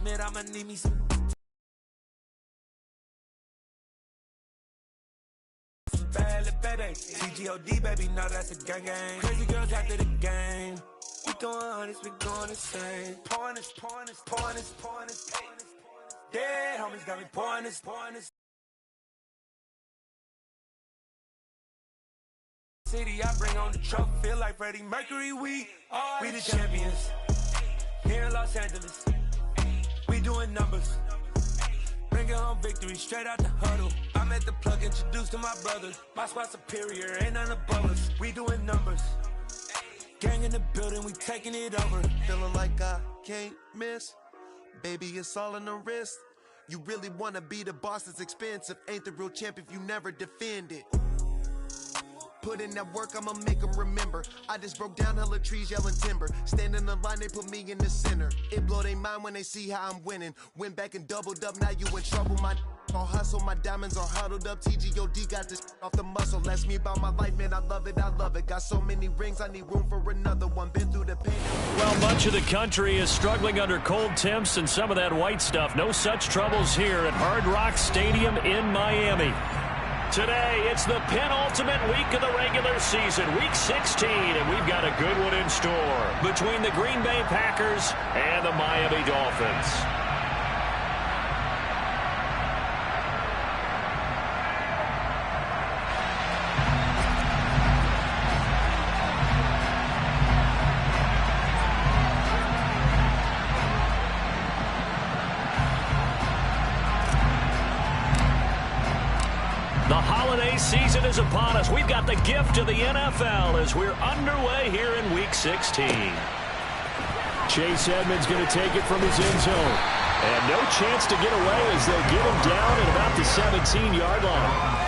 Smith, I'ma need me some bad baby. CGOD, baby, no, that's a gang gang. Crazy girls after the game. We going honest, we going insane. Pouring this. Dead homies got me pouring this. City, I bring on the trophy, feel like Freddie Mercury. We the champions. Here in Los Angeles, we doing numbers. Bringing home victory straight out the huddle. I'm at the plug, introduced to my brothers. My squad superior, ain't none above us. We doing numbers. Gang in the building, we taking it over. Feeling like I can't miss. Baby, it's all in the wrist. You really wanna be the boss, it's expensive. Ain't the real champ if you never defend it. Put in that work, I'ma make them remember. I just broke down hella trees, yelling timber. Stand in the line, they put me in the center. It blow their mind when they see how I'm winning. Went back and doubled up, now you in trouble. My all hustle, my diamonds are huddled up. TGOD got this off the muscle. That's me about my life, man, I love it. Got so many rings, I need room for another one. Been through the pain. Well, much of the country is struggling under cold temps and some of that white stuff. No such troubles here at Hard Rock Stadium in Miami. Today, it's the penultimate week of the regular season, Week 16, and we've got a good one in store between the Green Bay Packers and the Miami Dolphins. The holiday season is upon us. We've got the gift of the NFL as we're underway here in Week 16. Chase Edmonds going to take it from his end zone. And no chance to get away as they'll get him down at about the 17-yard line.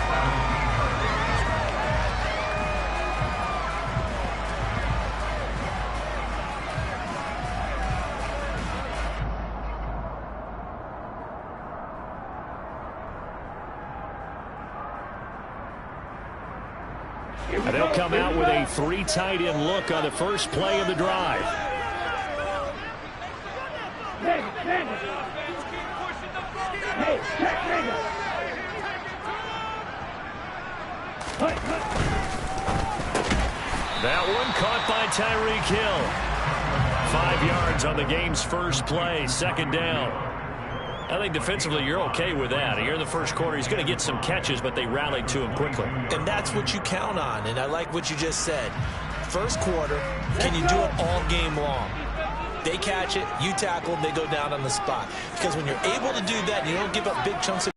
And they'll come out with a 3 tight end look on the first play of the drive. That one caught by Tyreek Hill. 5 yards on the game's first play, second down. I think defensively you're okay with that. Here in the first quarter, he's going to get some catches, but they rallied to him quickly. And that's what you count on, and I like what you just said. First quarter, can you do it all game long? They catch it, you tackle, they go down on the spot. Because when you're able to do that, you don't give up big chunks of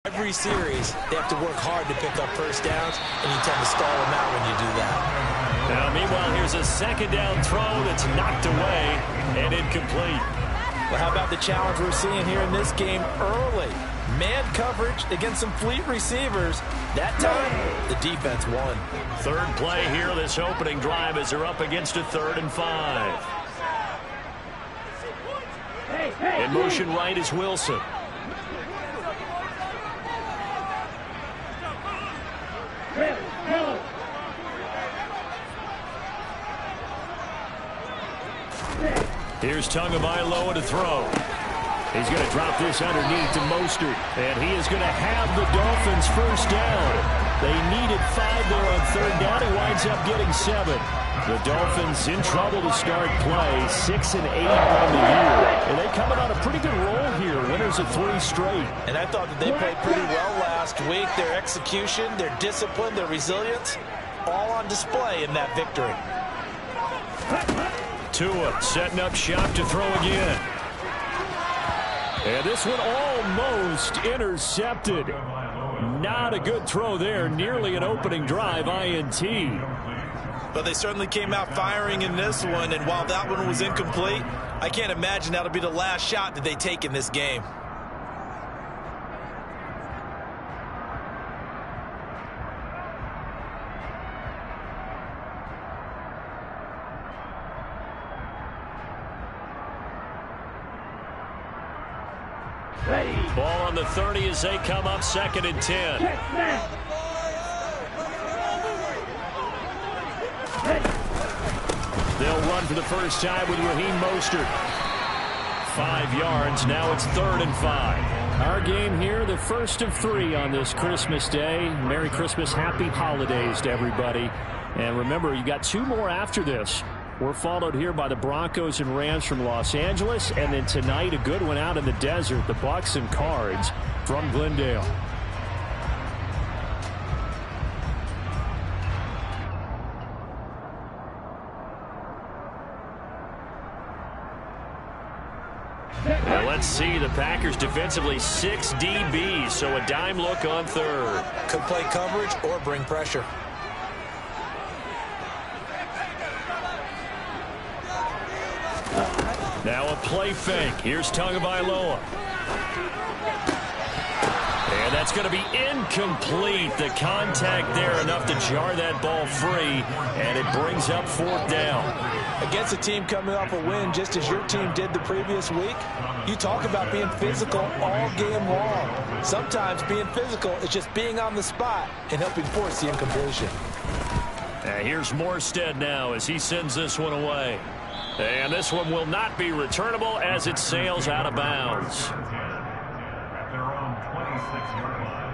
every series, they have to work hard to pick up first downs, and you tend to stall them out when you do that. Now, meanwhile, here's a second down throw that's knocked away and incomplete. Well, how about the challenge we're seeing here in this game early? Man coverage against some fleet receivers. That time, the defense won. Third play here, this opening drive as they're up against a 3rd and 5. In motion right is Wilson. Here's Tagovailoa to throw. He's going to drop this underneath to Mostert, and he is going to have the Dolphins first down. They needed 5 there on 3rd down. He winds up getting 7. The Dolphins in trouble to start play, 6 and 8 on the year. And they coming on a pretty good roll here, winners of 3 straight. And I thought that they played pretty well last week. Their execution, their discipline, their resilience, all on display in that victory. Tua setting up shop to throw again. And this one almost intercepted. Not a good throw there. Nearly an opening drive INT. But they certainly came out firing in this one. And while that one was incomplete, I can't imagine that'll be the last shot that they take in this game. Ball on the 30 as they come up 2nd and 10. They'll run for the first time with Raheem Mostert. 5 yards. Now it's 3rd and 5. Our game here, the first of 3 on this Christmas Day. Merry Christmas, happy holidays to everybody. And remember, you got 2 more after this. We're followed here by the Broncos and Rams from Los Angeles. And then tonight, a good one out in the desert, the Bucs and Cards from Glendale. Now let's see, the Packers defensively 6 DBs, so a dime look on 3rd. Could play coverage or bring pressure. Now a play fake. Here's Tagovailoa. And that's going to be incomplete. The contact there enough to jar that ball free, and it brings up 4th down. Against a team coming off a win just as your team did the previous week, you talk about being physical all game long. Sometimes being physical is just being on the spot and helping force the incompletion. Here's Morstead now as he sends this one away. And this one will not be returnable as it sails out of bounds. At their own 26-yard line.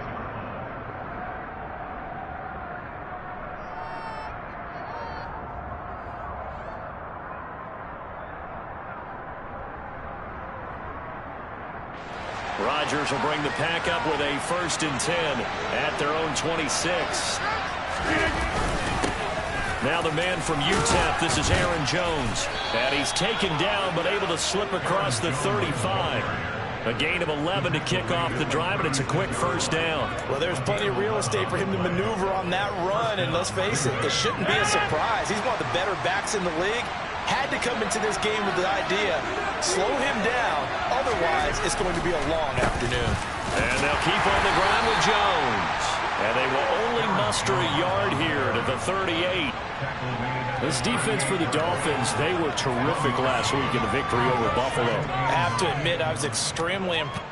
Rodgers will bring the pack up with a 1st and 10 at their own 26. Now the man from UTEP, this is Aaron Jones. And he's taken down but able to slip across the 35. A gain of 11 to kick off the drive, and it's a quick 1st down. Well, there's plenty of real estate for him to maneuver on that run, and let's face it, it shouldn't be a surprise. He's one of the better backs in the league. Had to come into this game with the idea, slow him down, otherwise it's going to be a long afternoon. And they'll keep on the ground with Jones. And they will only muster a yard here to the 38. This defense for the Dolphins, they were terrific last week in the victory over Buffalo. I have to admit, I was extremely impressed.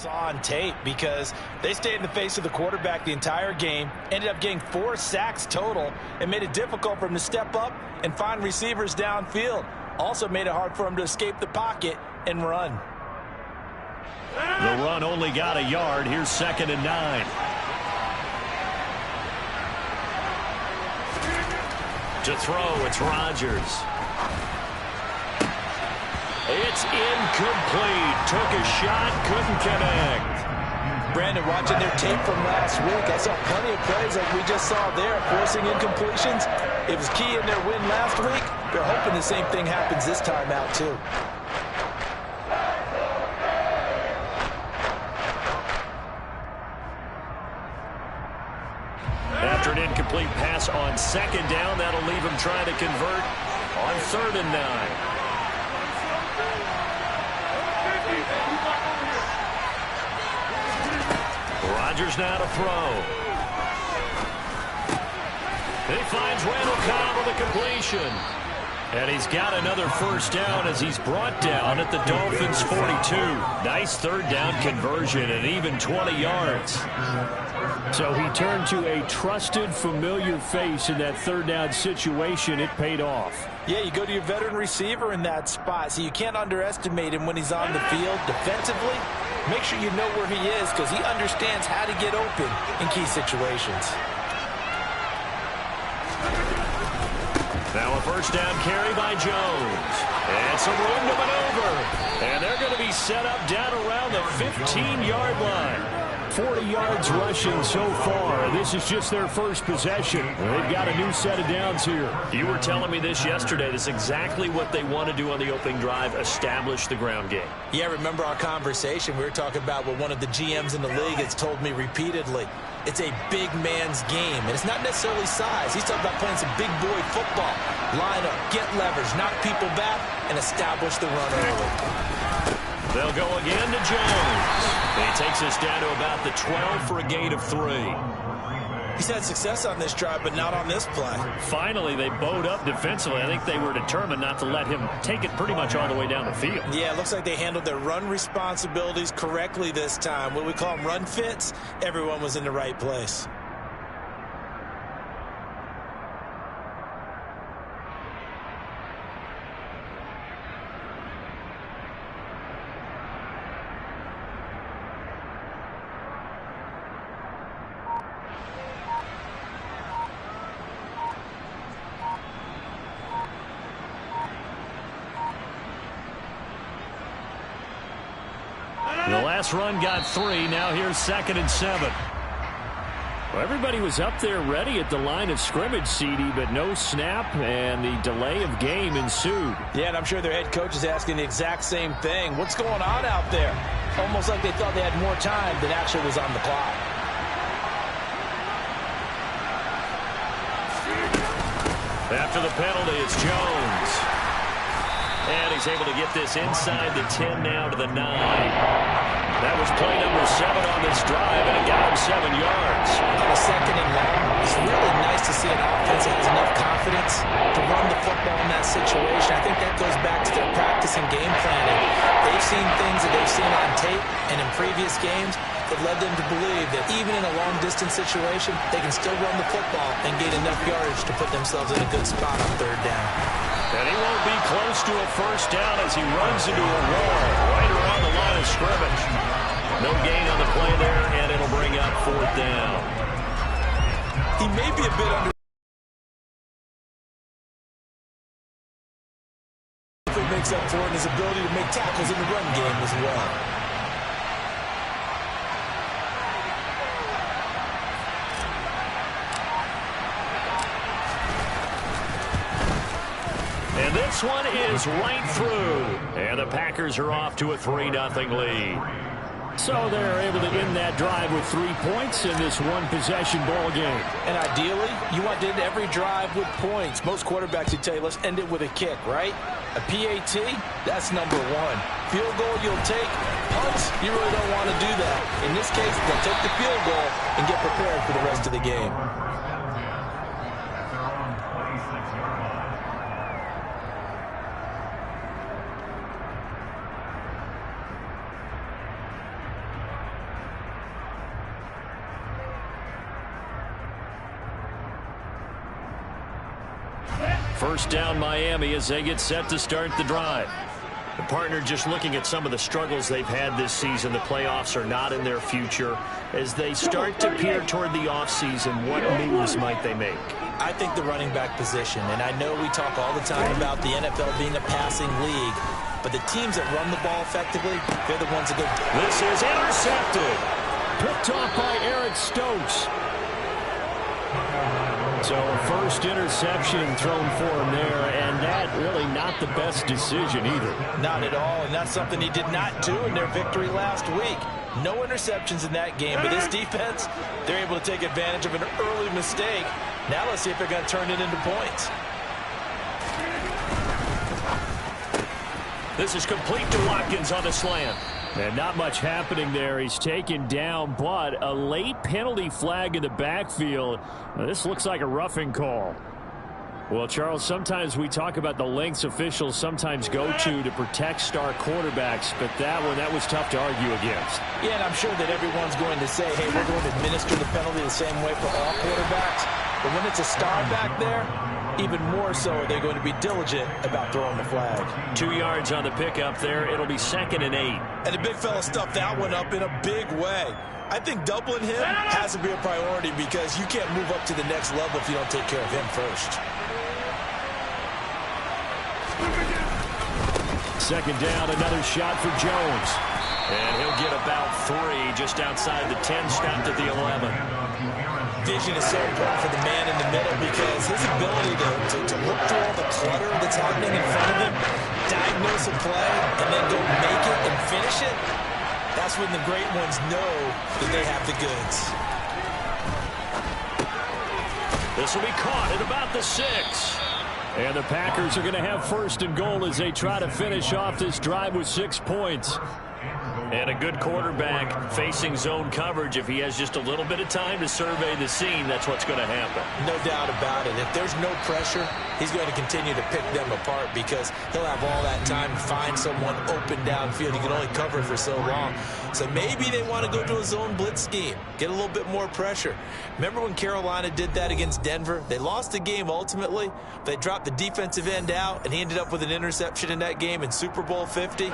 saw on tape because they stayed in the face of the quarterback the entire game, ended up getting 4 sacks total, and made it difficult for him to step up and find receivers downfield. Also made it hard for him to escape the pocket and run. The run only got a yard. Here's 2nd and 9. To throw, it's Rodgers. It's incomplete. Took a shot, couldn't connect. Brandon, watching their tape from last week, I saw plenty of plays like we just saw there, forcing incompletions. It was key in their win last week. They're hoping the same thing happens this time out, too. After an incomplete pass on 2nd down, that'll leave him trying to convert on 3rd and 9. Rodgers now to throw. He finds Randall Cobb with a completion. And he's got another 1st down as he's brought down at the Dolphins' 42. Nice 3rd down conversion and even 20 yards. So he turned to a trusted, familiar face in that 3rd down situation. It paid off. Yeah, you go to your veteran receiver in that spot, so you can't underestimate him when he's on the field defensively. Make sure you know where he is because he understands how to get open in key situations. Now a 1st down carry by Jones. And some room to maneuver. And they're going to be set up down around the 15-yard line. 40 yards rushing so far. This is just their first possession. They've got a new set of downs here. You were telling me this yesterday. This is exactly what they want to do on the opening drive, establish the ground game. Yeah, remember our conversation? We were talking about what one of the GMs in the league has told me repeatedly. It's a big man's game, and it's not necessarily size. He's talking about playing some big boy football. Line up, get leverage, knock people back, and establish the run early. They'll go again to Jones. He takes us down to about the 12 for a gain of 3. He's had success on this drive, but not on this play. Finally, they bowed up defensively. I think they were determined not to let him take it pretty much all the way down the field. Yeah, it looks like they handled their run responsibilities correctly this time. What we call them run fits, everyone was in the right place. The last run got 3. Now here's 2nd and 7. Well, everybody was up there ready at the line of scrimmage, CD, but no snap, and the delay of game ensued. Yeah, and I'm sure their head coach is asking the exact same thing. What's going on out there? Almost like they thought they had more time than actually was on the clock. After the penalty, it's Jones. And he's able to get this inside the 10 now to the 9. That was play number 7 on this drive, and it got him 7 yards. On a 2nd and long, it's really nice to see an offense that has enough confidence to run the football in that situation. I think that goes back to their practice and game planning. They've seen things that they've seen on tape and in previous games that led them to believe that even in a long-distance situation, they can still run the football and gain enough yardage to put themselves in a good spot on 3rd down. And he won't be close to a 1st down as he runs into a wall right around the line of scrimmage. No gain on the play there, and it'll bring up 4th down. He may be a bit under. It makes up for it in his ability to make tackles in the run game as well. And this one is right through. And the Packers are off to a 3-0 lead. So they're able to end that drive with 3 points in this one-possession ball game. And ideally, you want to end every drive with points. Most quarterbacks would tell you, let's end it with a kick, right? A PAT, that's number 1. Field goal you'll take. Punts, you really don't want to do that. In this case, they'll take the field goal and get prepared for the rest of the game. First down Miami as they get set to start the drive. The partner just looking at some of the struggles they've had this season. The playoffs are not in their future. As they start to peer toward the offseason, what moves might they make? I think the running back position, and I know we talk all the time about the NFL being a passing league, but the teams that run the ball effectively, they're the ones that go. This is intercepted. Picked off by Eric Stokes. So a first interception thrown for him there, and that really not the best decision either. Not at all, and that's something he did not do in their victory last week. No interceptions in that game, but this defense, they're able to take advantage of an early mistake. Now let's see if they're going to turn it into points. This is complete to Watkins on the slant. And not much happening there. He's taken down, but a late penalty flag in the backfield. Now, this looks like a roughing call. Well, Charles, sometimes we talk about the lengths officials sometimes go to protect star quarterbacks, but that was tough to argue against. Yeah, and I'm sure that everyone's going to say, hey, we're going to administer the penalty the same way for all quarterbacks. But when it's a star back there, even more so are they going to be diligent about throwing the flag. 2 yards on the pickup there. It'll be 2nd and 8. And the big fella stuffed that one up in a big way. I think doubling him has to be a priority because you can't move up to the next level if you don't take care of him first. 2nd down, another shot for Jones. And he'll get about 3 just outside the 10, stopped at the 11. Vision is so important for the man in the middle because his ability to look through all the clutter that's happening in front of him, diagnose a play, and then go make it and finish it, that's when the great ones know that they have the goods. This will be caught at about the 6. And the Packers are going to have 1st and goal as they try to finish off this drive with 6 points. And a good quarterback facing zone coverage. If he has just a little bit of time to survey the scene, that's what's going to happen. No doubt about it. If there's no pressure, he's going to continue to pick them apart because he'll have all that time to find someone open downfield. He can only cover for so long. So maybe they want to go to a zone blitz scheme, get a little bit more pressure. Remember when Carolina did that against Denver? They lost the game ultimately. They dropped the defensive end out, and he ended up with an interception in that game in Super Bowl 50.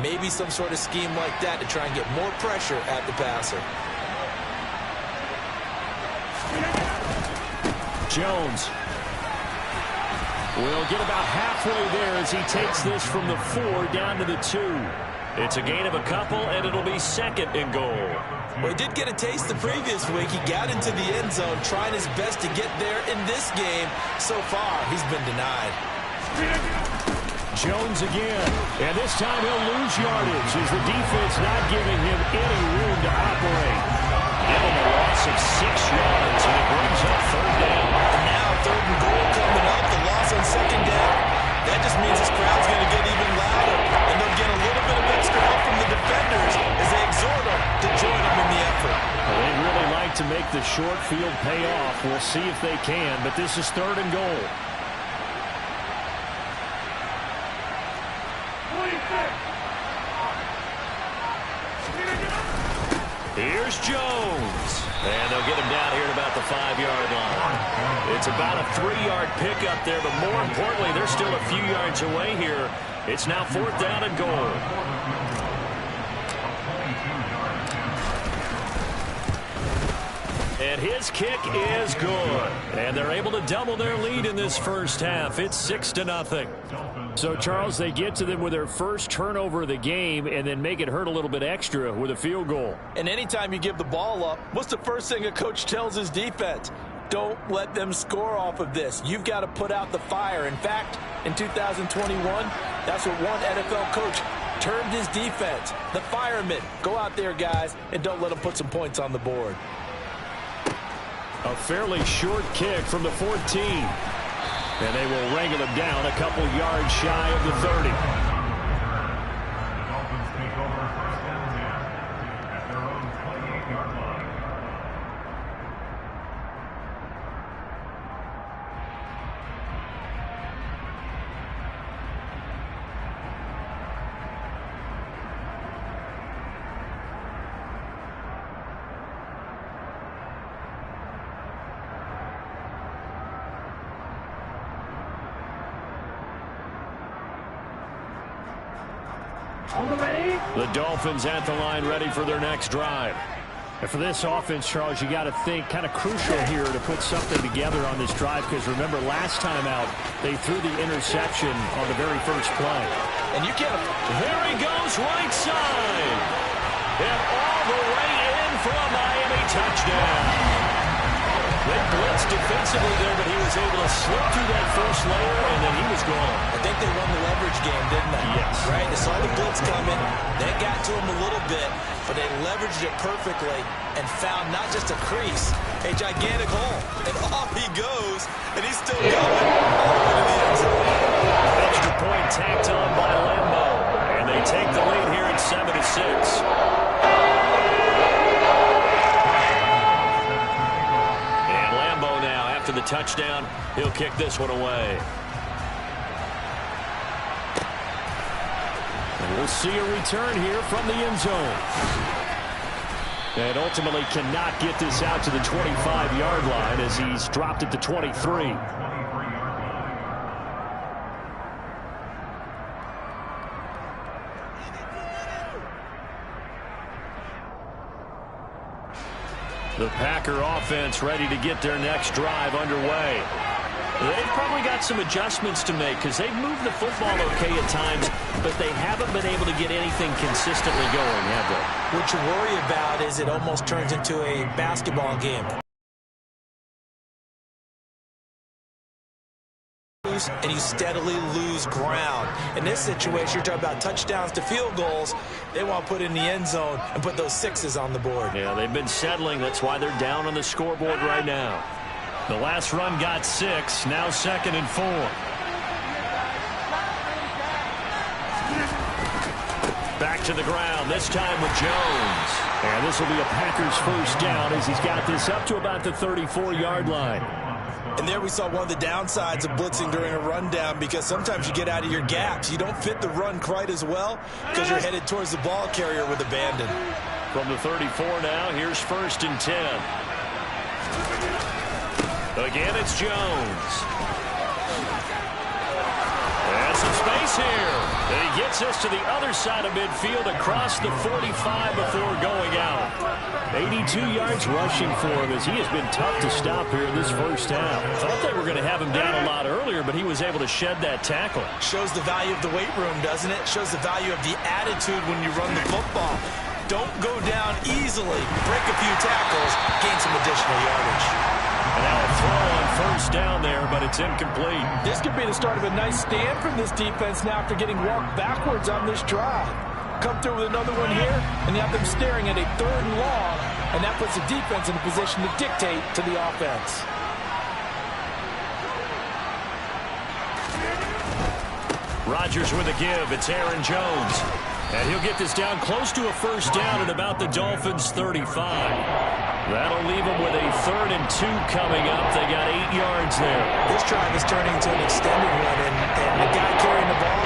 Maybe some sort of scheme like that to try and get more pressure at the passer. Jones will get about halfway there as he takes this from the 4 down to the 2. It's a gain of a couple, and it'll be 2nd and goal. Well, he did get a taste the previous week. He got into the end zone, trying his best to get there in this game. So far, he's been denied. Jones again, and this time he'll lose yardage as the defense not giving him any room to operate. Given a loss of 6 yards, and it brings up 3rd down. And now 3rd and goal coming up, the loss on 2nd down. That just means this crowd's going to get even louder, and they'll get a little bit of extra help from the defenders as they exhort them to join them in the effort. Well, they'd really like to make the short field pay off. We'll see if they can, but this is 3rd and goal. Here's Jones. And they'll get him down here at about the 5-yard line. It's about a 3-yard pickup there, but more importantly, they're still a few yards away here. It's now 4th down and goal. And his kick is good. And they're able to double their lead in this first half. It's 6-0. So, Charles, they get to them with their first turnover of the game and then make it hurt a little bit extra with a field goal. And anytime you give the ball up, what's the first thing a coach tells his defense? Don't let them score off of this. You've got to put out the fire. In fact, in 2021, that's what one NFL coach termed his defense. The firemen. Go out there, guys, and don't let them put some points on the board. A fairly short kick from the 14. And they will wrangle him down a couple yards shy of the 30. Dolphins take over 1st and 10 at their own 28-yard line. The Dolphins at the line ready for their next drive. And for this offense, Charles, you got to think kind of crucial here to put something together on this drive, because remember last time out they threw the interception on the very first play. And you get there he goes right side. And all the way in for a Miami touchdown. They blitzed defensively there, but he was able to slip through that first layer, and then he was gone. I think they won the leverage game, didn't they? Yes. Right? They saw the blitz coming. They got to him a little bit, but they leveraged it perfectly and found not just a crease, a gigantic hole. And off he goes, and he's still going all the way to the end zone. Extra point tacked on by Lambo, and they take the lead here at 7-6. The touchdown, he'll kick this one away. And we'll see a return here from the end zone. And ultimately cannot get this out to the 25-yard line as he's dropped it to 23. The Packer offense ready to get their next drive underway. They've probably got some adjustments to make because they've moved the football okay at times, but they haven't been able to get anything consistently going, have they? What you worry about is it almost turns into a basketball game. And you steadily lose ground. In this situation, you're talking about touchdowns to field goals. They want to put in the end zone and put those sixes on the board. Yeah, they've been settling. That's why they're down on the scoreboard right now. The last run got 6. Now 2nd and 4. Back to the ground, this time with Jones. And this will be a Packers first down as he's got this up to about the 34-yard line. And there we saw one of the downsides of blitzing during a rundown, because sometimes you get out of your gaps. You don't fit the run quite as well because you're headed towards the ball carrier with abandon. From the 34 now, here's 1st and 10. Again, it's Jones. And some space here. And he gets us to the other side of midfield across the 45 before going out. 82 yards rushing for him as he has been tough to stop here in this first half. Thought they were going to have him down a lot earlier, but he was able to shed that tackle. Shows the value of the weight room, doesn't it? Shows the value of the attitude when you run the football. Don't go down easily. Break a few tackles, gain some additional yardage. And now a throw on first down there, but it's incomplete. This could be the start of a nice stand from this defense now after getting walked backwards on this drive. Come through with another one here, and you have them staring at a 3rd and long, and that puts the defense in a position to dictate to the offense. Rodgers with a give. It's Aaron Jones. And he'll get this down close to a first down at about the Dolphins' 35. That'll leave them with a 3rd and 2 coming up. They got 8 yards there. This drive is turning into an extended one, and the guy carrying the ball,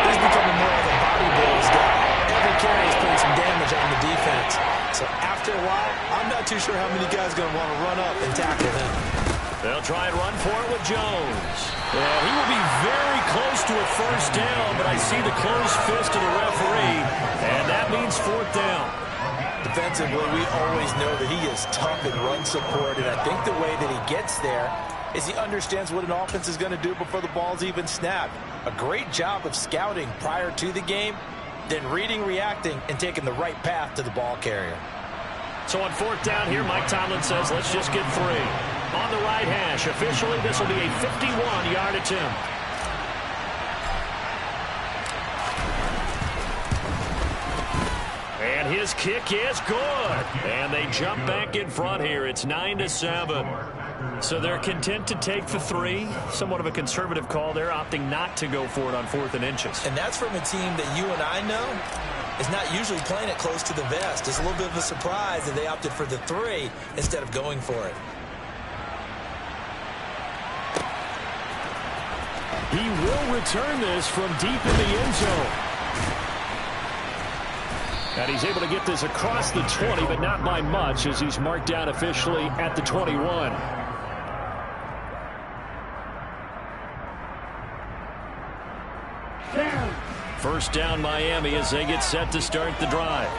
he's becoming more of a body blows guy. Every carry is putting some damage on the defense. So after a while, I'm not too sure how many guys are going to want to run up and tackle him. They'll try and run for it with Jones. Yeah, he will be very close to a first down, but I see the closed fist of the referee, and that means 4th down. Defensively, we always know that he is tough in run support, and I think the way that he gets there is he understands what an offense is going to do before the ball's even snapped. A great job of scouting prior to the game, then reading, reacting, and taking the right path to the ball carrier. So on 4th down here, Mike Tomlin says, let's just get 3. On the right hash, officially, this will be a 51-yard attempt. And his kick is good. And they jump back in front here. It's 9-7. So they're content to take the 3. Somewhat of a conservative call there, opting not to go for it on 4th and inches. And that's from a team that you and I know is not usually playing it close to the vest. It's a little bit of a surprise that they opted for the 3 instead of going for it. He will return this from deep in the end zone. And he's able to get this across the 20, but not by much, as he's marked down officially at the 21. First down Miami as they get set to start the drive.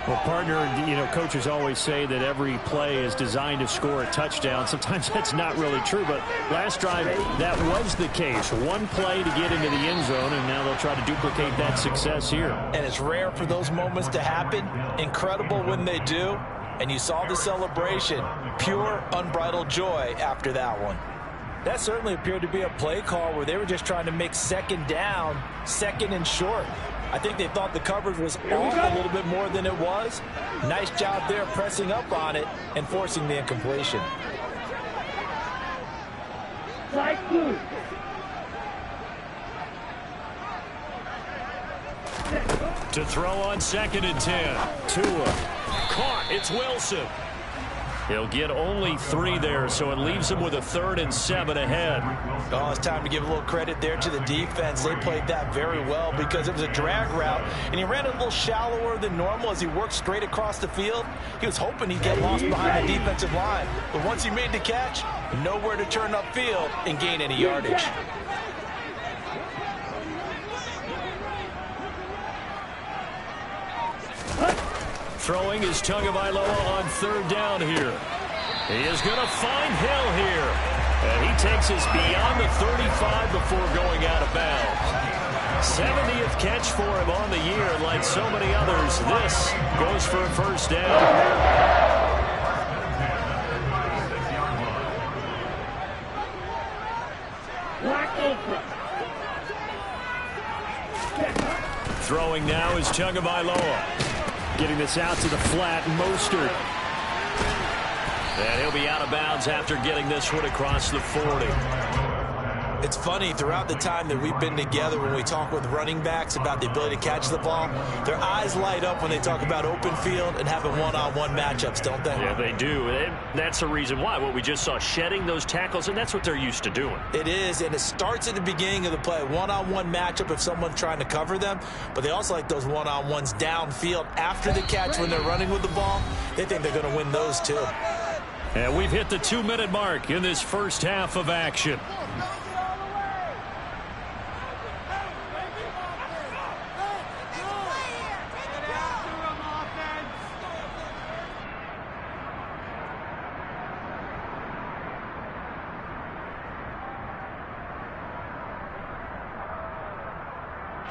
Well, partner, coaches always say that every play is designed to score a touchdown. Sometimes that's not really true, but last drive, that was the case. One play to get into the end zone, and now they'll try to duplicate that success here. And it's rare for those moments to happen. Incredible when they do. And you saw the celebration. Pure, unbridled joy after that one. That certainly appeared to be a play call where they were just trying to make second down, second and short. I think they thought the coverage was off a little bit more than it was. Nice job there pressing up on it and forcing the incompletion. To throw on 2nd and 10. Tua. Caught. It's Wilson. He'll get only 3 there, so it leaves him with a 3rd and 7 ahead. Oh, it's time to give a little credit there to the defense. They played that very well because it was a drag route, and he ran a little shallower than normal as he worked straight across the field. He was hoping he'd get lost behind the defensive line, but once he made the catch, nowhere to turn upfield and gain any yardage. Throwing is Tagovailoa on 3rd down here. He is going to find Hill here. And he takes us beyond the 35 before going out of bounds. 70th catch for him on the year. Like so many others, this goes for a first down. Throwing now is Tagovailoa. Getting this out to the flat, Mostert. And he'll be out of bounds after getting this one across the 40. It's funny, throughout the time that we've been together, when we talk with running backs about the ability to catch the ball, their eyes light up when they talk about open field and having one-on-one matchups, don't they? Yeah, they do. And that's the reason why. What we just saw, shedding those tackles, and that's what they're used to doing. It is, and it starts at the beginning of the play. One-on-one matchup if someone's trying to cover them, but they also like those one-on-ones downfield after the catch when they're running with the ball. They think they're going to win those too. And we've hit the 2-minute mark in this first half of action.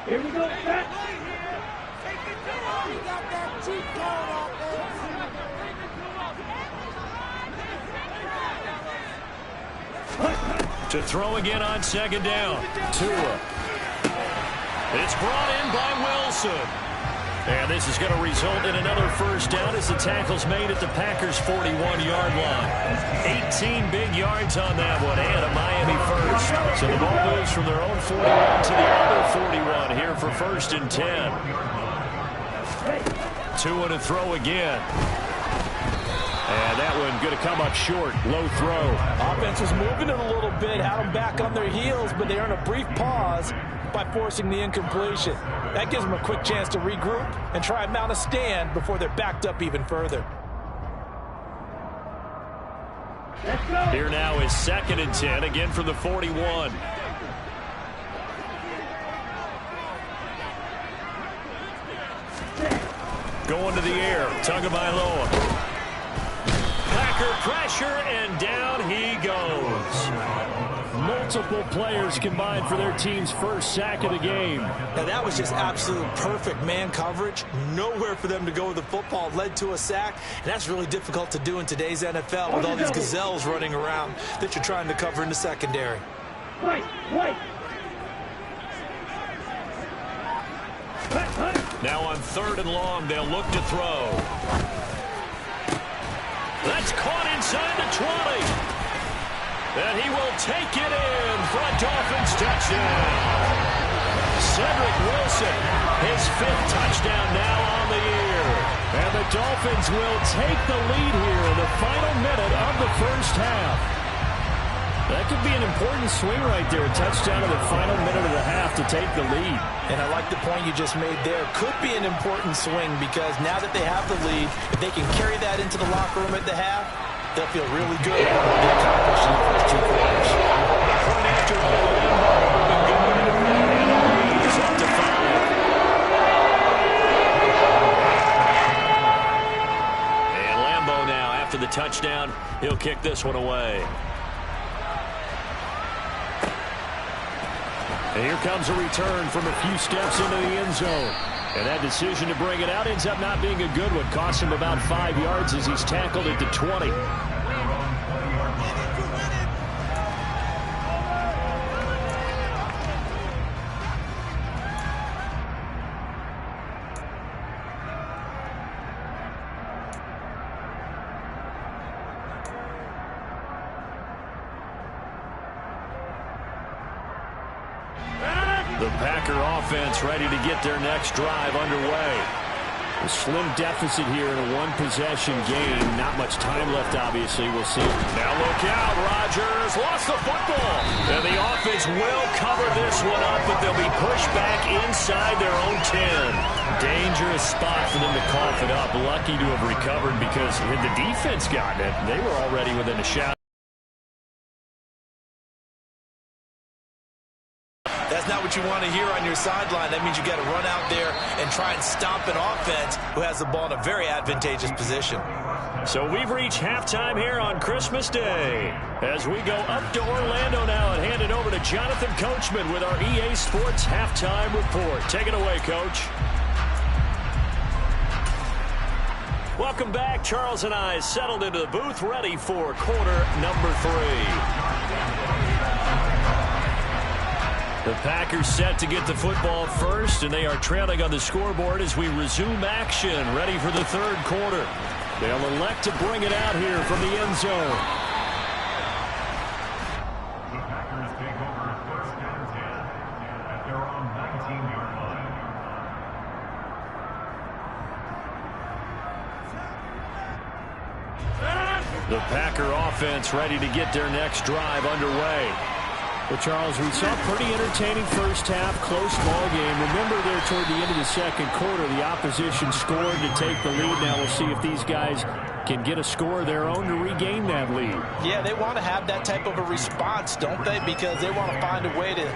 Here we go, Pat. Take it to him. He got that cheat code off there. To throw again on 2nd down. Tua. It's brought in by Wilson. And this is going to result in another first down as the tackle's made at the Packers' 41-yard line. 18 big yards on that one and a Miami first. So the ball moves from their own 41 to the other 41 here for 1st and 10. Tua to throw again. And that one going to come up short. Low throw. Offense was moving it a little bit, had them back on their heels, but they earn a brief pause by forcing the incompletion. That gives them a quick chance to regroup and try and mount a stand before they're backed up even further. Here now is 2nd and 10, again from the 41. Going to the air, Tagovailoa. Packer pressure, and down he goes. Multiple players combined for their team's first sack of the game. Now that was just absolute perfect man coverage. Nowhere for them to go with the football. Led to a sack, and that's really difficult to do in today's NFL with all these gazelles running around that you're trying to cover in the secondary. Now on 3rd and long, they'll look to throw. That's caught inside the 20. And he will take it in for a Dolphins touchdown. Cedric Wilson, his 5th touchdown now on the year. And the Dolphins will take the lead here in the final minute of the first half. That could be an important swing right there. A touchdown in the final minute of the half to take the lead. And I like the point you just made there. Could be an important swing because now that they have the lead, if they can carry that into the locker room at the half, they'll feel really good about what they accomplished in the first 2 quarters. Point after all, moving good. And he's up to 5. kick this one away. And here comes a return from a few steps into the end zone. And that decision to bring it out ends up not being a good one. Costs him about 5 yards as he's tackled at the 20. The Packer offense ready to get their next drive underway. A slim deficit here in a one-possession game. Not much time left, obviously. We'll see. Now look out. Rodgers lost the football. And the offense will cover this one up, but they'll be pushed back inside their own 10. Dangerous spot for them to cough it up. Lucky to have recovered because had the defense gotten it, they were already within a shot. That's not what you want to hear on your sideline. That means you got to run out there and try and stop an offense who has the ball in a very advantageous position. So we've reached halftime here on Christmas Day. As we go up to Orlando now and hand it over to Jonathan Coachman with our EA Sports Halftime Report. Take it away, Coach. Welcome back. Charles and I settled into the booth ready for quarter number 3. The Packers set to get the football first, and they are trailing on the scoreboard as we resume action, ready for the third quarter. They'll elect to bring it out here from the end zone. The Packers take over first and 10 at their own 19-yard line. The Packer offense ready to get their next drive underway. Well, Charles, we saw a pretty entertaining first half, close ball game. Remember there toward the end of the second quarter, the opposition scored to take the lead. Now we'll see if these guys can get a score of their own to regain that lead. Yeah, they want to have that type of a response, don't they? Because they want to find a way to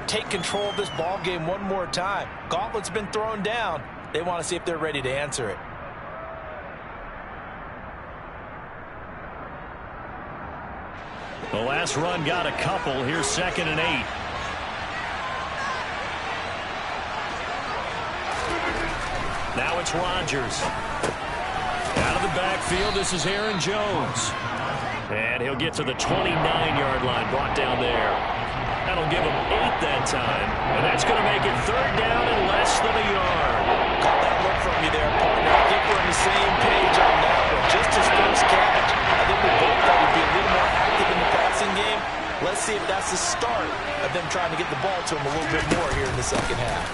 take control of this ball game one more time. Gauntlet's been thrown down. They want to see if they're ready to answer it. The last run got a couple. Here's 2nd and 8. Now it's Rodgers. Out of the backfield, this is Aaron Jones. And he'll get to the 29-yard line, brought down there. That'll give him 8 that time. And that's going to make it 3rd down and less than a yard. Caught that look from you there, partner. I think we're on the same page on that one. Just his first catch. I think we both thought he'd be a little more active in the passing game. Let's see if that's the start of them trying to get the ball to him a little bit more here in the second half.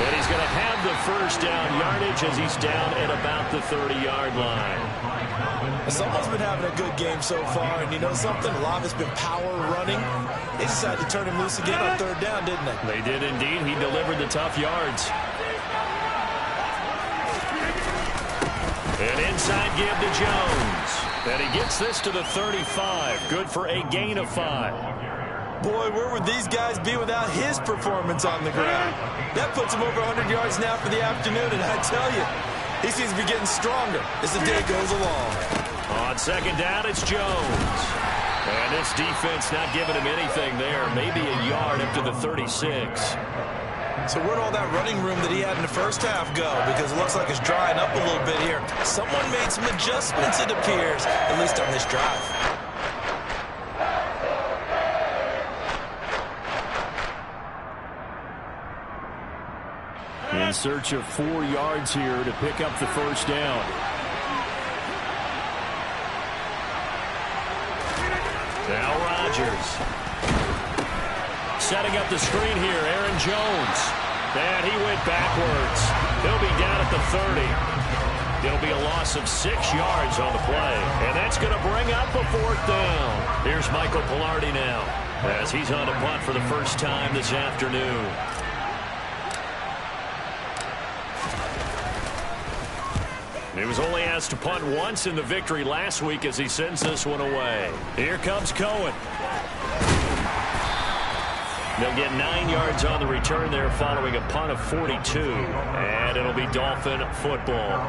And he's going to have the first down yardage as he's down at about the 30-yard line. Someone's been having a good game so far, and you know something? A lot of it's been power running. They decided to turn him loose again on 3rd down, didn't they? They did indeed. He delivered the tough yards. And inside give to Jones. And he gets this to the 35. Good for a gain of 5. Boy, where would these guys be without his performance on the ground? That puts him over 100 yards now for the afternoon, and I tell you, he seems to be getting stronger as the day goes along. On 2nd down, it's Jones. And this defense not giving him anything there. Maybe a yard up to the 36. So where'd all that running room that he had in the first half go? Because it looks like it's drying up a little bit here. Someone made some adjustments, it appears, at least on this drive. In search of 4 yards here to pick up the first down. Now Rodgers. Setting up the screen here, Aaron Jones. And he went backwards. He'll be down at the 30. It'll be a loss of 6 yards on the play. And that's going to bring up a 4th down. Here's Michael Pilardi now as he's on a punt for the first time this afternoon. He was only asked to punt once in the victory last week as he sends this one away. Here comes Cohen. They'll get 9 yards on the return there following a punt of 42. And it'll be Dolphin football.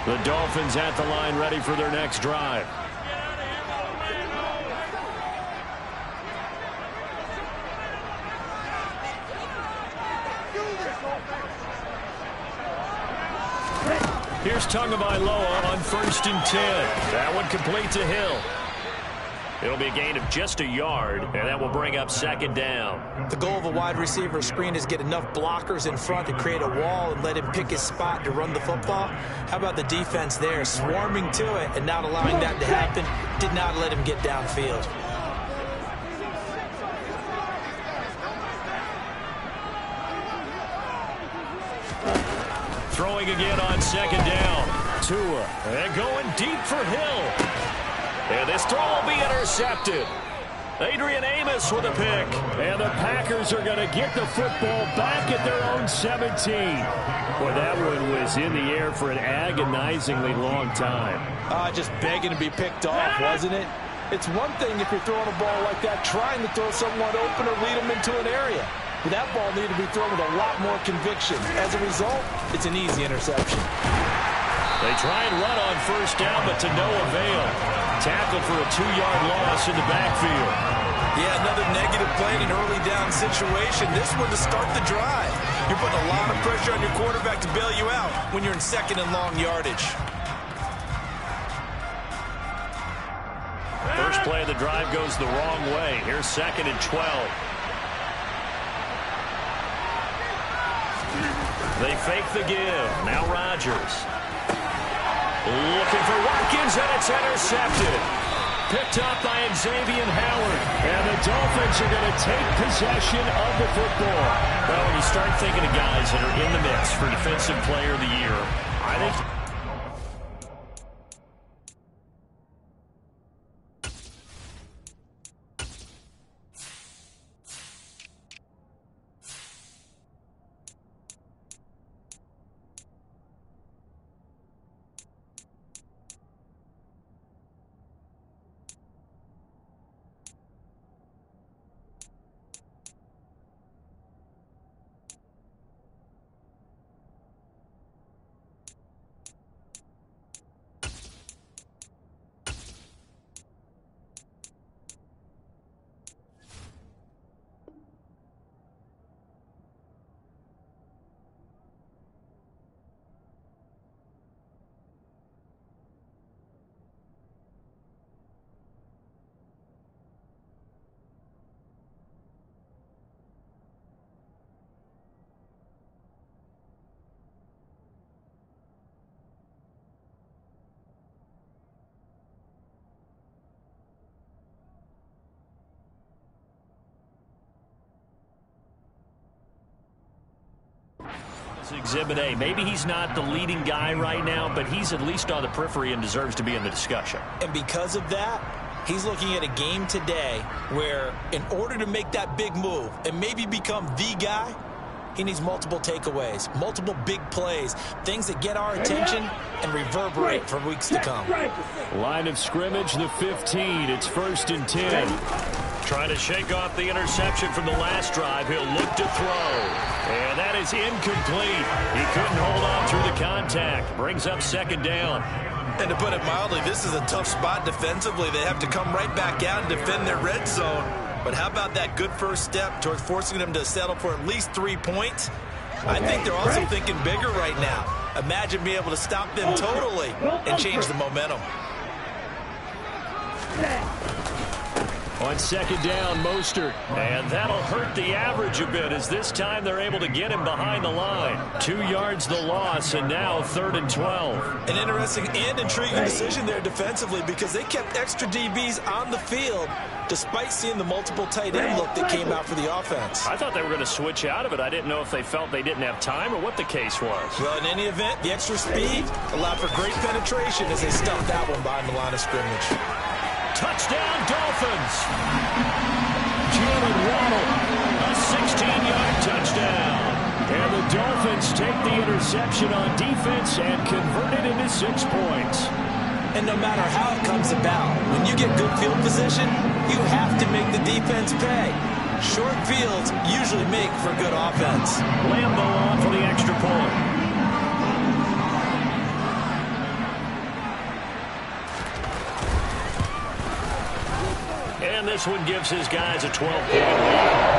The Dolphins at the line ready for their next drive. Here's Tagovailoa on 1st and 10. That one complete to Hill. It'll be a gain of just a yard, and that will bring up 2nd down. The goal of a wide receiver screen is get enough blockers in front to create a wall and let him pick his spot to run the football. How about the defense there, swarming to it and not allowing that to happen? Did not let him get downfield. Throwing again on 2nd down. Tua, and going deep for Hill. And this throw will be intercepted. Adrian Amos with a pick. And the Packers are going to get the football back at their own 17. Boy, that one was in the air for an agonizingly long time. Just begging to be picked off, wasn't it? It's one thing if you're throwing a ball like that, trying to throw someone open or lead them into an area. But that ball needed to be thrown with a lot more conviction. As a result, it's an easy interception. They try and run on 1st down, but to no avail. Tackled for a 2-yard loss in the backfield. Yeah, another negative play in an early down situation. This one to start the drive. You're putting a lot of pressure on your quarterback to bail you out when you're in 2nd and long yardage. First play of the drive goes the wrong way. Here's 2nd and 12. They fake the give. Now Rodgers. Looking for Watkins, and it's intercepted. Picked up by Xavier Howard. And the Dolphins are going to take possession of the football. Well, when you start thinking of guys that are in the mix for Defensive Player of the Year, I think... Exhibit A. Maybe he's not the leading guy right now, but he's at least on the periphery and deserves to be in the discussion. And because of that, he's looking at a game today where in order to make that big move and maybe become the guy, he needs multiple takeaways, multiple big plays, things that get our attention and reverberate for weeks to come. Line of scrimmage, the 15. It's 1st and 10. Trying to shake off the interception from the last drive. He'll look to throw. And that is incomplete. He couldn't hold on through the contact. Brings up 2nd down. And to put it mildly, this is a tough spot defensively. They have to come right back out and defend their red zone. But how about that good first step towards forcing them to settle for at least 3 points? I think they're also thinking bigger right now. Imagine being able to stop them totally and change the momentum. On 2nd down, Mostert. And that'll hurt the average a bit as this time they're able to get him behind the line. 2 yards the loss, and now 3rd and 12. An interesting and intriguing decision there defensively because they kept extra DBs on the field despite seeing the multiple tight end look that came out for the offense. I thought they were going to switch out of it. I didn't know if they felt they didn't have time or what the case was. Well, in any event, the extra speed allowed for great penetration as they stuffed that one behind the line of scrimmage. Touchdown, Dolphins! Jalen Waddle, a 16-yard touchdown. And the Dolphins take the interception on defense and convert it into 6 points. And no matter how it comes about, when you get good field position, you have to make the defense pay. Short fields usually make for good offense. Lambo on for the extra point. this one gives his guys a 12-point lead.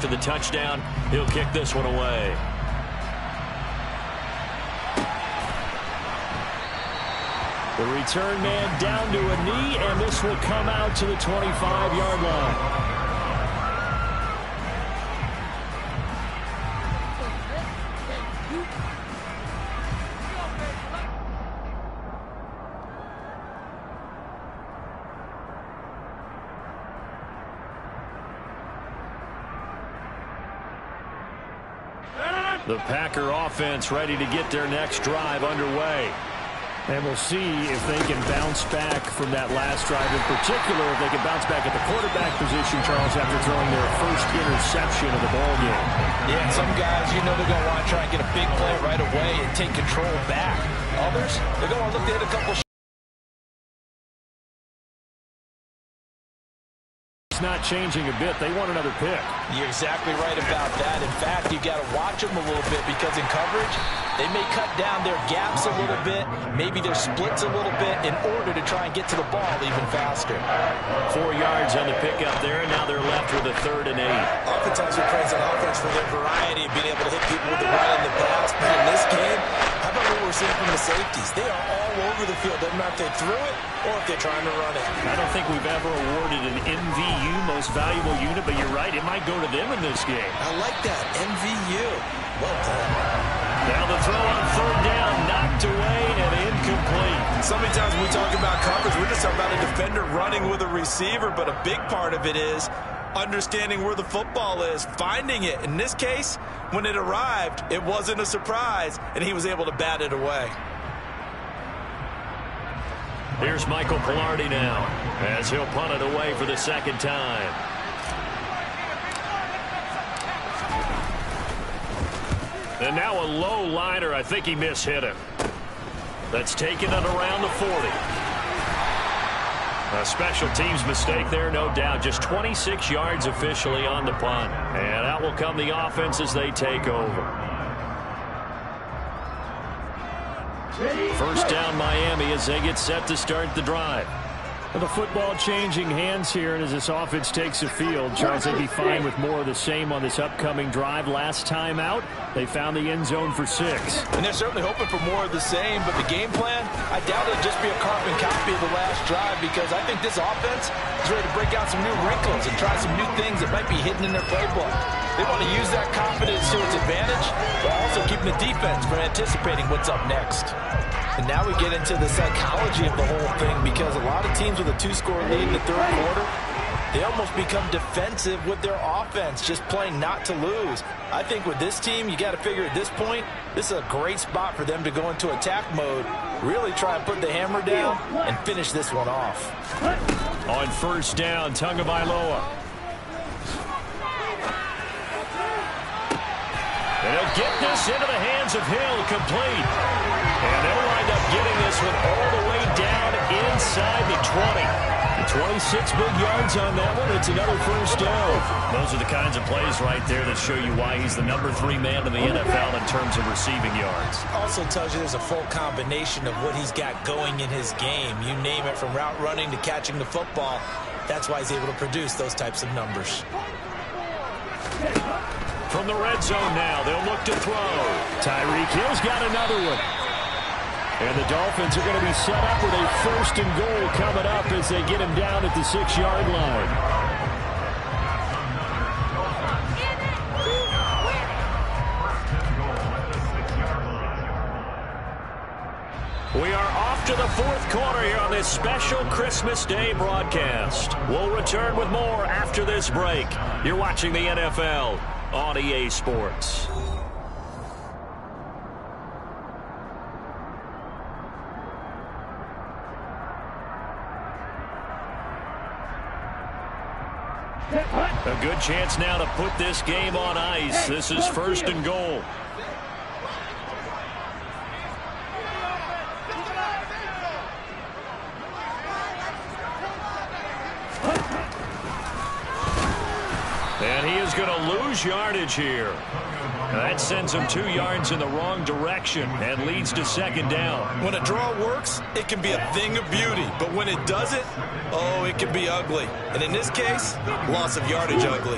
The touchdown, he'll kick this one away. The return man down to a knee, and this will come out to the 25-yard line. The Packer offense ready to get their next drive underway. And we'll see if they can bounce back from that last drive, in particular, if they can bounce back at the quarterback position, Charles, after throwing their first interception of the ball game. Yeah, some guys, you know they're going to want to try and get a big play right away and take control back. Others, they're going to look to hit a couple not changing a bit. They want another pick. You're exactly right about that. In fact, you got to watch them a little bit because in coverage, they may cut down their gaps a little bit, maybe their splits a little bit in order to try and get to the ball even faster. 4 yards on the pickup there, and now they're left with a 3rd and 8. Oftentimes we praise an offense for their variety of being able to hit people with the run and the pass, but in this game, how about what we're seeing from the safeties? They are all over the field. Doesn't matter if they threw it or if they're trying to run it. I don't think we've ever awarded an MVU, most valuable unit, but you're right, it might go to them in this game. I like that, MVU. Well done. Now the throw on 3rd down, knocked away and incomplete. So many times when we talk about coverage, we're just talking about a defender running with a receiver, but a big part of it is understanding where the football is, finding it. In this case, when it arrived, it wasn't a surprise, and he was able to bat it away. Here's Michael Pilardi now, as he'll punt it away for the 2nd time. And now a low liner. I think he mishit him. That's taken it around the 40. A special teams mistake there, no doubt. Just 26 yards officially on the punt. And out will come the offense as they take over. 1st down Miami as they get set to start the drive. Well, the football changing hands here, and as this offense takes the field, Charles, they'd be fine with more of the same on this upcoming drive. Last time out, they found the end zone for 6. And they're certainly hoping for more of the same, but the game plan, I doubt it'll just be a carbon copy of the last drive, because I think this offense is ready to break out some new wrinkles and try some new things that might be hidden in their playbook. They want to use that confidence to its advantage, while also keeping the defense from anticipating what's up next. And now we get into the psychology of the whole thing, because a lot of teams with a 2-score lead in the 3rd quarter, they almost become defensive with their offense, just playing not to lose. I think with this team, you got to figure at this point, this is a great spot for them to go into attack mode, really try and put the hammer down and finish this one off. On 1st down, Tagovailoa. And he'll get this into the hands of Hill, complete. And they'll wind up getting this one all the way down inside the 20. 26 big yards on that one. It's another 1st down. Those are the kinds of plays right there that show you why he's the number 3 man in the NFL in terms of receiving yards. Also tells you there's a full combination of what he's got going in his game. You name it, from route running to catching the football. That's why he's able to produce those types of numbers. From the red zone now, they'll look to throw. Tyreek Hill's got another one. And the Dolphins are going to be set up with a 1st and goal coming up as they get him down at the 6-yard line. We are off to the 4th quarter here on this special Christmas Day broadcast. We'll return with more after this break. You're watching the NFL on EA Sports. A good chance now to put this game on ice. This is 1st and goal. And he is going to lose yardage here. That sends him 2 yards in the wrong direction and leads to second down. When a draw works, it can be a thing of beauty. But when it doesn't, oh, it can be ugly. And in this case, loss of yardage ugly.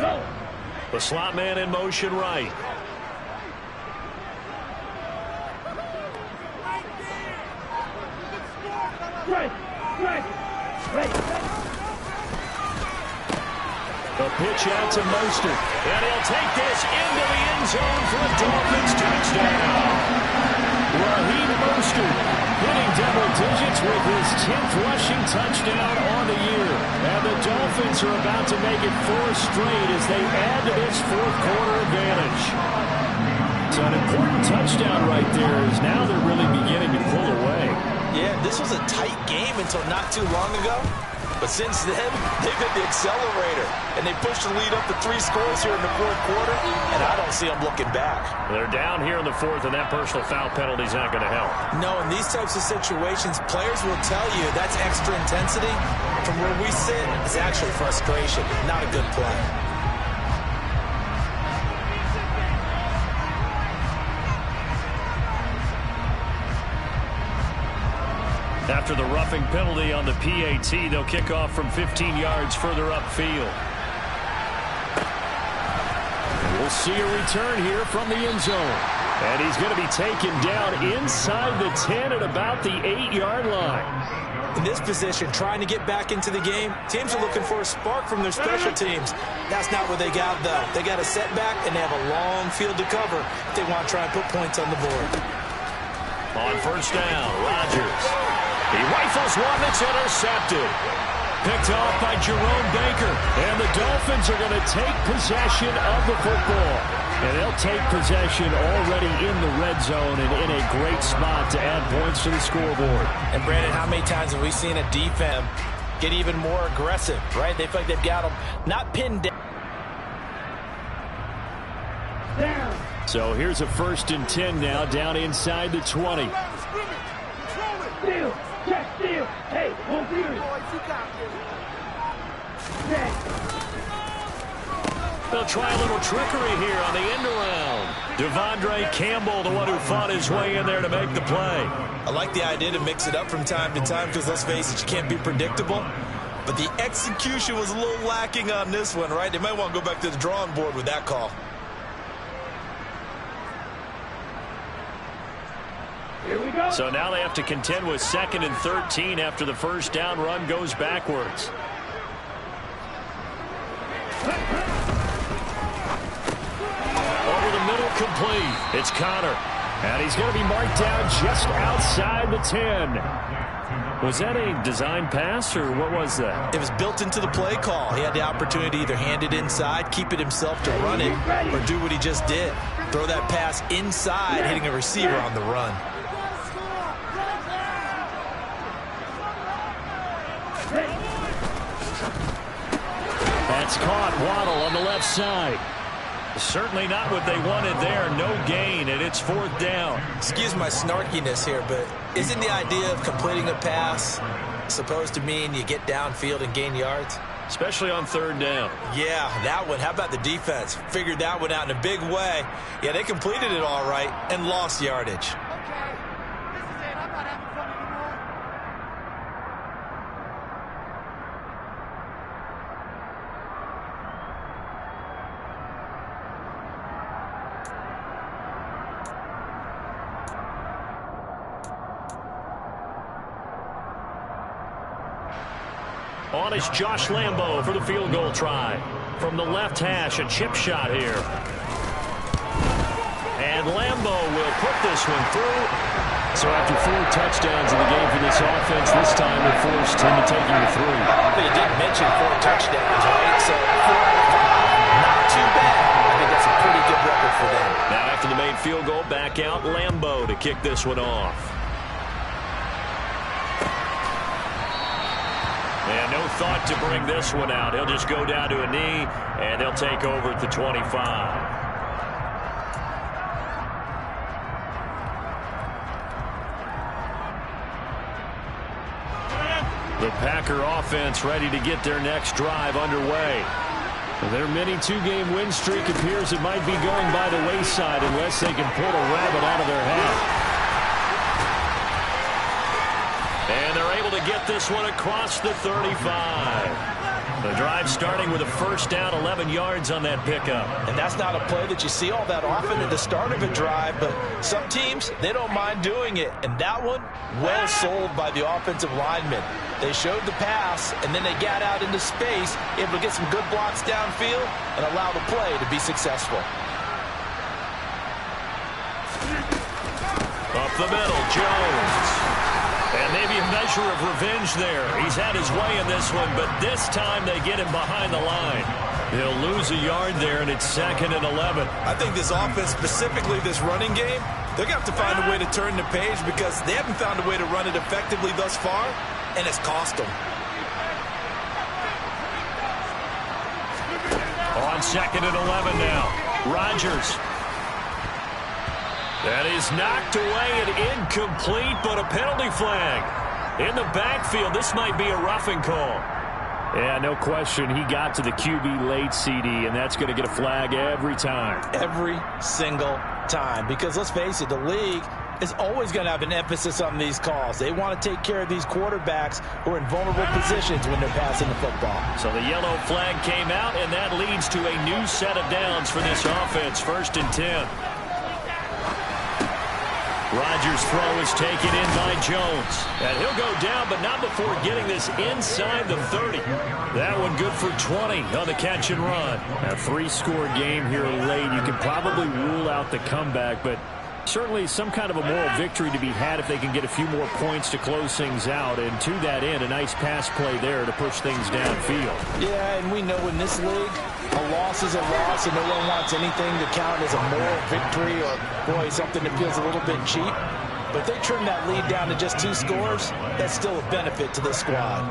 The slot man in motion right. The pitch out to Mostert. And he'll take this into the end zone for a Dolphins touchdown. Raheem Mostert hitting double digits with his 10th rushing touchdown on the year. And the Dolphins are about to make it 4 straight as they add to this fourth quarter advantage. So an important touchdown right there as now they're really beginning to pull away. Yeah, this was a tight game until not too long ago. But since then, they've hit the accelerator. And they pushed the lead up to 3 scores here in the fourth quarter. And I don't see them looking back. They're down here in the fourth, and that personal foul penalty is not going to help. No, in these types of situations, players will tell you that's extra intensity. From where we sit, it's actually frustration, not a good play. After the roughing penalty on the PAT, they'll kick off from 15 yards further upfield. And we'll see a return here from the end zone. And he's going to be taken down inside the 10 at about the 8-yard line. In this position, trying to get back into the game, teams are looking for a spark from their special teams. That's not what they got, though. They got a setback, and they have a long field to cover if they want to try and put points on the board. On first down, Rodgers. He rifles one that's intercepted. Picked off by Jerome Baker. And the Dolphins are going to take possession of the football. And they'll take possession already in the red zone and in a great spot to add points to the scoreboard. And, Brandon, how many times have we seen a defense get even more aggressive, right? They feel like they've got them not pinned down. So here's a 1st and 10 now, down inside the 20. Steal! Check steal! Hey, home field! They'll try a little trickery here on the end around. Devondre Campbell, the one who fought his way in there to make the play. I like the idea to mix it up from time to time because, let's face it, you can't be predictable. But the execution was a little lacking on this one, right? They might want to go back to the drawing board with that call. Here we go. So now they have to contend with 2nd and 13 after the first down run goes backwards. Over the middle, complete. It's Connor. And he's going to be marked down just outside the 10. Was that a design pass, or what was that? It was built into the play call. He had the opportunity to either hand it inside, keep it himself to run it, or do what he just did. Throw that pass inside, hitting a receiver on the run. That's caught. Waddle on the left side. Certainly not what they wanted there. No gain, and it's 4th down. Excuse my snarkiness here, but isn't the idea of completing a pass supposed to mean you get downfield and gain yards? Especially on 3rd down. Yeah, that one. How about the defense? Figured that one out in a big way. Yeah, they completed it all right and lost yardage. On is Josh Lambo for the field goal try. From the left hash, a chip shot here. And Lambo will put this one through. So after 4 touchdowns in the game for this offense, this time they're forced into taking the 3. But you didn't mention 4 touchdowns, right? So 4 out of 5, not too bad. I think that's a pretty good record for them. Now after the main field goal, back out Lambo to kick this one off. And no thought to bring this one out. He'll just go down to a knee, and they'll take over at the 25. The Packer offense ready to get their next drive underway. Their mini two-game win streak appears it might be going by the wayside unless they can pull a rabbit out of their hat. And they're able to get this one across the 35. The drive starting with a first down, 11 yards on that pickup. And that's not a play that you see all that often at the start of a drive, but some teams, they don't mind doing it. And that one, well sold by the offensive lineman. They showed the pass, and then they got out into space, able to get some good blocks downfield and allow the play to be successful. Up the middle, Jones. And maybe a measure of revenge there. He's had his way in this one, but this time they get him behind the line. He'll lose a yard there, and it's 2nd and 11. I think this offense, specifically this running game, they're going to have to find a way to turn the page because they haven't found a way to run it effectively thus far, and it's cost them. On 2nd and 11 now. Rodgers. That is knocked away and incomplete, but a penalty flag. In the backfield, this might be a roughing call. Yeah, no question. He got to the QB late, CD, and that's going to get a flag every time. Every single time. Because let's face it, the league is always going to have an emphasis on these calls. They want to take care of these quarterbacks who are in vulnerable positions when they're passing the football. So the yellow flag came out, and that leads to a new set of downs for this offense. 1st and 10. Rodgers' throw is taken in by Jones. And he'll go down, but not before getting this inside the 30. That one good for 20 on the catch and run. A 3-score game here late. You can probably rule out the comeback, but certainly some kind of a moral victory to be had if they can get a few more points to close things out. And to that end, a nice pass play there to push things downfield. Yeah, and we know in this league, a loss is a loss, and no one wants anything to count as a moral victory or, boy, something that feels a little bit cheap. But if they trim that lead down to just 2 scores, that's still a benefit to this squad.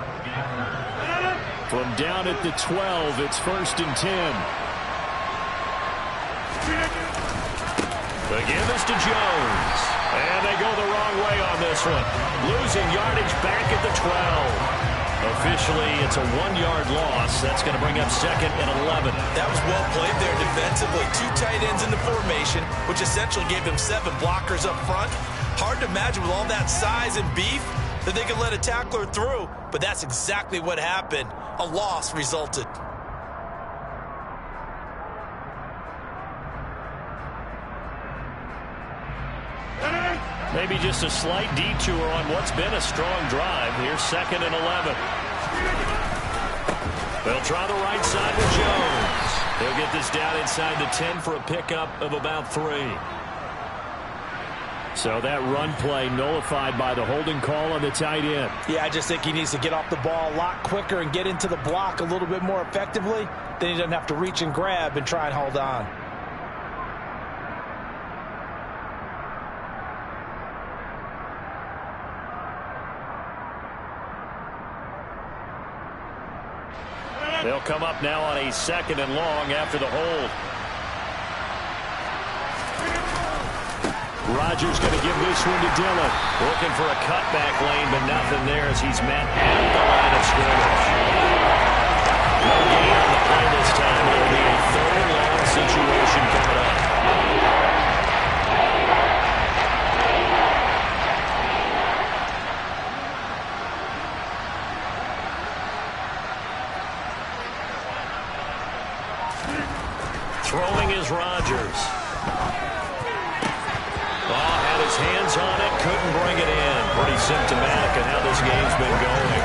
From down at the 12, it's 1st and 10. The give is to Jones. And they go the wrong way on this one. Losing yardage back at the 12. Officially, it's a 1-yard loss. That's going to bring up 2nd and 11. That was well played there defensively. 2 tight ends in the formation, which essentially gave them 7 blockers up front. Hard to imagine with all that size and beef that they could let a tackler through, but that's exactly what happened. A loss resulted. Maybe just a slight detour on what's been a strong drive. Here's 2nd and 11. They'll try the right side with Jones. They'll get this down inside the 10 for a pickup of about 3. So that run play nullified by the holding call on the tight end. Yeah, I just think he needs to get off the ball a lot quicker and get into the block a little bit more effectively. Then he doesn't have to reach and grab and try and hold on. They'll come up now on a 2nd and long after the hold. Rodgers going to give this one to Dillon. Looking for a cutback lane, but nothing there as he's met at the line of scrimmage. No gain on the play this time. It'll be a 3rd and long situation coming up. Throwing is Rodgers. Had his hands on it, couldn't bring it in. Pretty symptomatic of how this game's been going.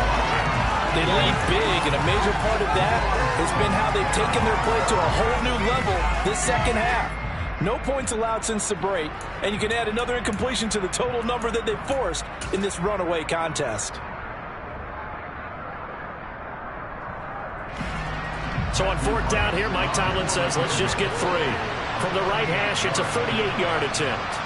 They lead big, and a major part of that has been how they've taken their play to a whole new level this 2nd half. No points allowed since the break, and you can add another incompletion to the total number that they've forced in this runaway contest. So on 4th down here, Mike Tomlin says, let's just get 3. From the right hash, it's a 38-yard attempt.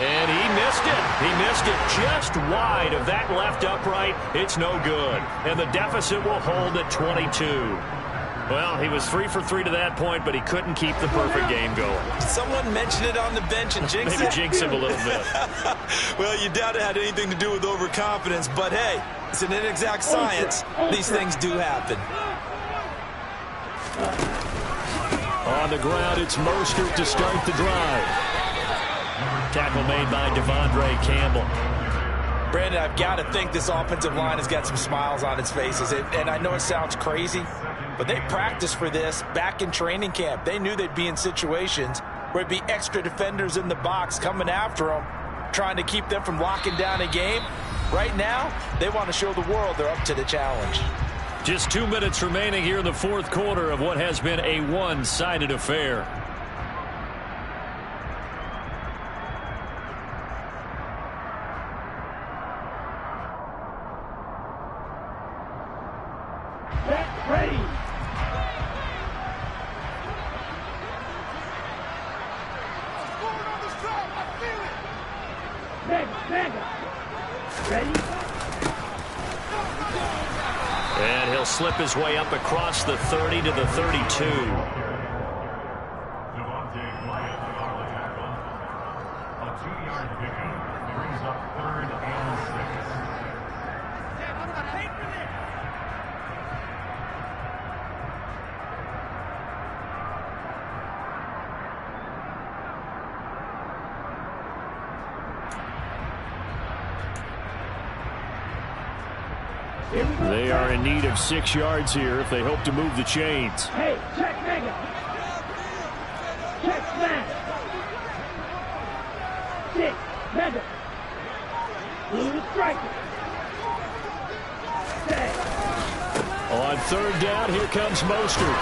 And he missed it. He missed it just wide of that left upright. It's no good. And the deficit will hold at 22. Well, he was 3 for 3 to that point, but he couldn't keep the perfect game going. Someone mentioned it on the bench and jinxed Maybe jinx him a little bit. Well, you doubt it had anything to do with overconfidence, but hey, it's an inexact science. These things do happen. On the ground, it's Mostert to start the drive. Tackle made by Devondre Campbell. Brandon, I've got to think this offensive line has got some smiles on its faces. And I know it sounds crazy, but they practiced for this back in training camp. They knew they'd be in situations where it'd be extra defenders in the box coming after them, trying to keep them from locking down a game. Right now, they want to show the world they're up to the challenge. Just 2 minutes remaining here in the fourth quarter of what has been a one-sided affair. Ready. Mega. Ready. And he'll slip his way up across the 30 to the 32. A 2-yard pickup brings up 3rd and 6. They are in need of 6 yards here if they hope to move the chains. Hey, check mega. Check smash. 6 mega. Blue striker. Stay. On 3rd down, here comes Mostert.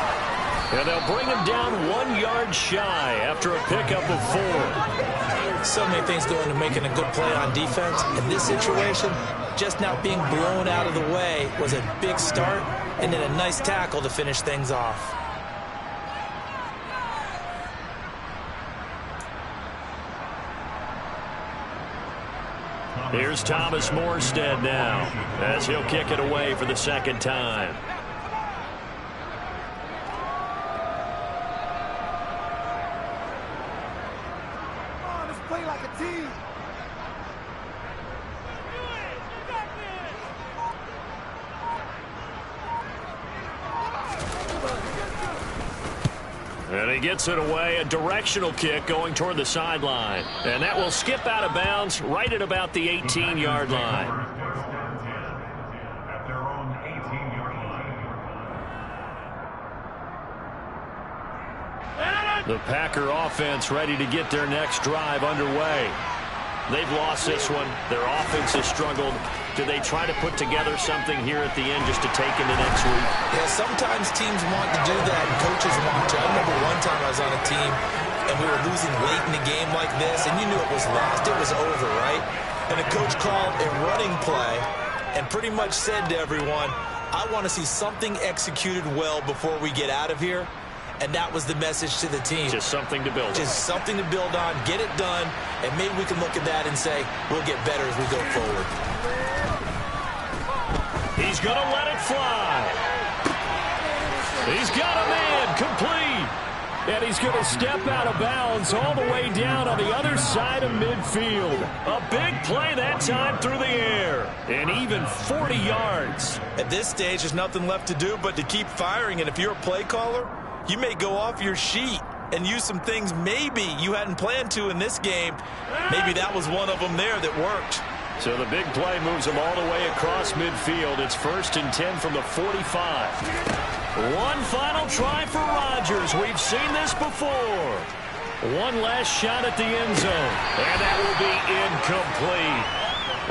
And they'll bring him down 1 yard shy after a pickup of 4. So many things go into making a good play on defense. In this situation, just now being blown out of the way was a big start, and then a nice tackle to finish things off. Here's Thomas Morstead now, as he'll kick it away for the 2nd time. Play like a team. And he gets it away, a directional kick going toward the sideline. And that will skip out of bounds right at about the 18-yard line. At their own 18-yard line. The Packer offense ready to get their next drive underway. They've lost this one. Their offense has struggled. Do they try to put together something here at the end just to take into next week? Yeah, sometimes teams want to do that, and coaches want to. I remember one time I was on a team, and we were losing late in the game like this, and you knew it was lost. It was over, right? And the coach called a running play and pretty much said to everyone, I want to see something executed well before we get out of here. And that was the message to the team. Just something to build on. Just something to build on, get it done, and maybe we can look at that and say, we'll get better as we go forward. He's going to let it fly. He's got a man complete. And he's going to step out of bounds all the way down on the other side of midfield. A big play that time through the air. And even 40 yards. At this stage, there's nothing left to do but to keep firing. And if you're a play caller, you may go off your sheet and use some things maybe you hadn't planned to in this game. Maybe that was one of them there that worked. So the big play moves them all the way across midfield. It's 1st and 10 from the 45. One final try for Rodgers. We've seen this before. One last shot at the end zone. And that will be incomplete.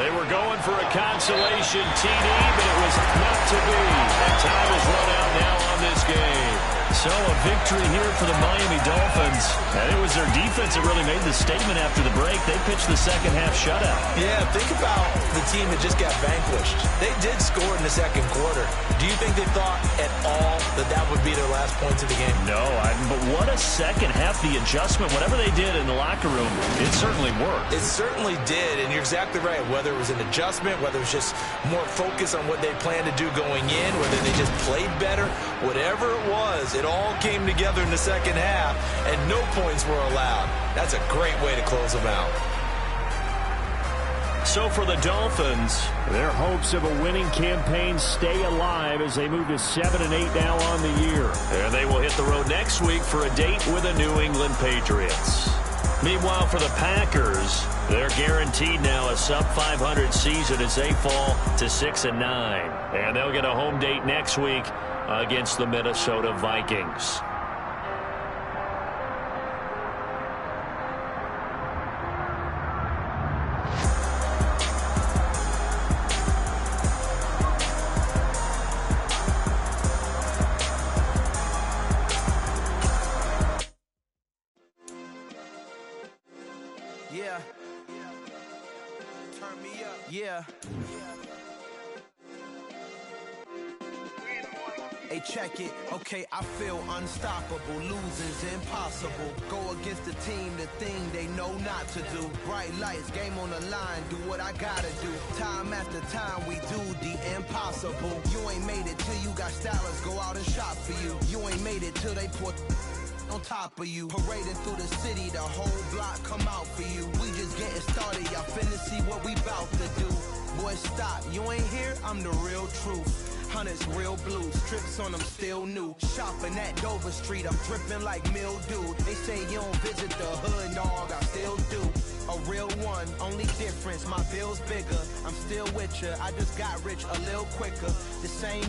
They were going for a consolation TD, but it was not to be. And time is run out now on this game. So a victory here for the Miami Dolphins. And it was their defense that really made the statement after the break. They pitched the second half shutout. Yeah, think about the team that just got vanquished. They did score in the second quarter. Do you think they thought at all that that would be their last points of the game? No, but what a second half. The adjustment, whatever they did in the locker room, it certainly worked. It certainly did, and you're exactly right. Whether it was an adjustment, whether it was just more focus on what they planned to do going in, whether they just played better, Whatever it was, it all came together in the second half, and no points were allowed. That's a great way to close them out. So for the Dolphins, their hopes of a winning campaign stay alive as they move to 7-8 now on the year. And they will hit the road next week for a date with the New England Patriots. Meanwhile, for the Packers, they're guaranteed now a sub-500 season as they fall to 6-9. And they'll get a home date next week against the Minnesota Vikings. Yeah. Turn me up. Yeah. Hey, check it. Okay, I feel unstoppable. Losing's impossible. Go against the team, the thing they know not to do. Bright lights, game on the line. Do what I gotta do. Time after time, we do the impossible. You ain't made it till you got stylists go out and shop for you. You ain't made it till they put on top of you. Parading through the city, the whole block come out for you. We just getting started, y'all finna see what we bout to do. Boy, stop, you ain't here, I'm the real truth. Hunters, real blue, strips on them still new. Shopping at Dover Street, I'm dripping like mildew. They say you don't visit the hood, dog, I still do. A real one, only difference, my bill's bigger. I'm still with ya, I just got rich a little quicker. The same